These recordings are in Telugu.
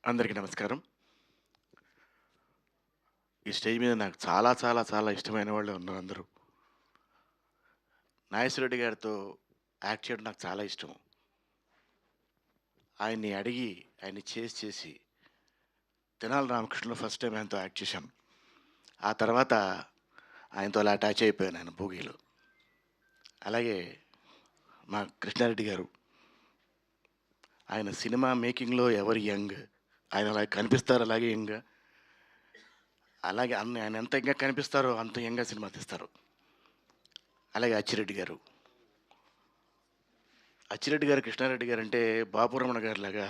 అందరికీ నమస్కారం. ఈ స్టేజ్ మీద నాకు చాలా చాలా చాలా ఇష్టమైన వాళ్ళే ఉన్నారు అందరూ. నాగేశ్వరరెడ్డి గారితో యాక్ట్ చేయడం నాకు చాలా ఇష్టం. ఆయన్ని అడిగి, ఆయన్ని చేసి తెనాలి రామకృష్ణలో ఫస్ట్ టైం ఆయనతో యాక్ట్ చేశాను. ఆ తర్వాత ఆయనతో అలా అటాచ్ అయిపోయాను ఆయన 'భోగిలో'. అలాగే మా కృష్ణారెడ్డి గారు, ఆయన సినిమా మేకింగ్‌లో ఎవరు యంగ్, ఆయన అలా కనిపిస్తారు అలాగే యంగ్‌గా. అలాగే ఆయన ఎంత యంగ్‌గా కనిపిస్తారో అంత యంగ్‌గా సినిమా తీస్తారు. అలాగే అచ్చిరెడ్డి గారు. అచ్చిరెడ్డి గారు, కృష్ణారెడ్డి గారు అంటే బాపు రమణ గారిలాగా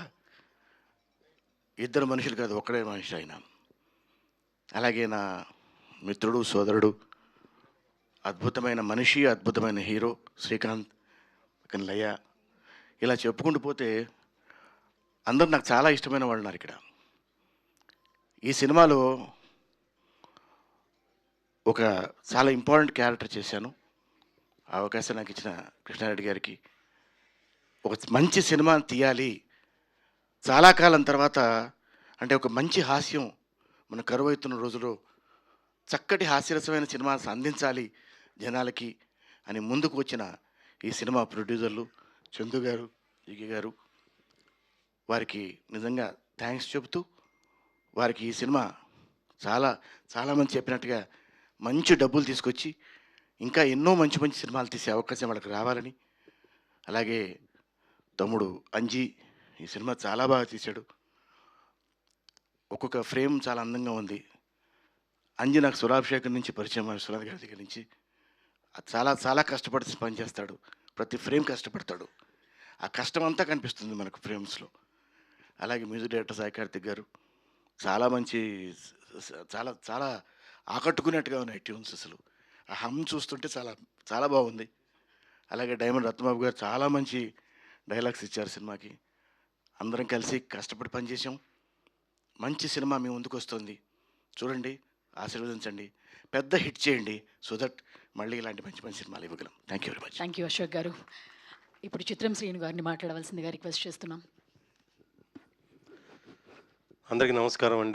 ఇద్దరు మనుషులు కాదు, ఒక్కడే మనిషి ఆయన. అలాగే నా మిత్రుడు, సోదరుడు, అద్భుతమైన మనిషి, అద్భుతమైన హీరో శ్రీకాంత్, పక్కన లయ, ఇలా చెప్పుకుంటూ పోతే అందరూ నాకు చాలా ఇష్టమైన వాళ్ళు ఉన్నారు ఇక్కడ. ఈ సినిమాలో ఒక చాలా ఇంపార్టెంట్ క్యారెక్టర్ చేశాను. ఆ అవకాశం నాకు ఇచ్చిన కృష్ణారెడ్డి గారికి, ఒక మంచి సినిమాని తీయాలి చాలా కాలం తర్వాత, అంటే ఒక మంచి హాస్యం మన కరువవుతున్న రోజుల్లో చక్కటి హాస్యరసమైన సినిమా అందించాలి జనాలకి అని ముందుకు వచ్చిన ఈ సినిమా ప్రొడ్యూసర్లు చందు గారు, జిగి గారు, వారికి నిజంగా థ్యాంక్స్ చెబుతూ, వారికి ఈ సినిమా చాలా చాలామంది చెప్పినట్టుగా మంచి డబ్బులు తీసుకొచ్చి ఇంకా ఎన్నో మంచి మంచి సినిమాలు తీసే అవకాశం వాళ్ళకి రావాలని, అలాగే తమ్ముడు అంజీ ఈ సినిమా చాలా బాగా తీశాడు. ఒక్కొక్క ఫ్రేమ్ చాలా అందంగా ఉంది. అంజీ నాకు సురాభిషేకం నుంచి పరిచయం, విశ్వనాథ్ గారి దగ్గర నుంచి. చాలా చాలా కష్టపడి పనిచేస్తాడు. ప్రతి ఫ్రేమ్ కష్టపడతాడు. ఆ కష్టం అంతా కనిపిస్తుంది మనకు ఫ్రేమ్స్లో. అలాగే మ్యూజిక్ డైరెక్టర్ సాయి కార్తిక్ గారు చాలా మంచి, చాలా చాలా ఆకట్టుకునేట్టుగా ఉన్నాయి ట్యూన్స్ అసలు. ఆ హమ్ చూస్తుంటే చాలా చాలా బాగుంది. అలాగే డైమండ్ రత్నబాబు గారు చాలా మంచి డైలాగ్స్ ఇచ్చారు సినిమాకి. అందరం కలిసి కష్టపడి పనిచేసాం. మంచి సినిమా మీ ముందుకు వస్తుంది. చూడండి, ఆశీర్వదించండి, పెద్ద హిట్ చేయండి. సో దట్ మళ్ళీ ఇలాంటి మంచి మంచి సినిమాలు ఇవ్వగలం. Thank you very much. Thank you Ashok garu. ఇప్పుడు చిత్రం శ్రీను గారిని మాట్లాడవలసిందిగా రిక్వెస్ట్ చేస్తున్నాం. అందరికీ నమస్కారం అండి.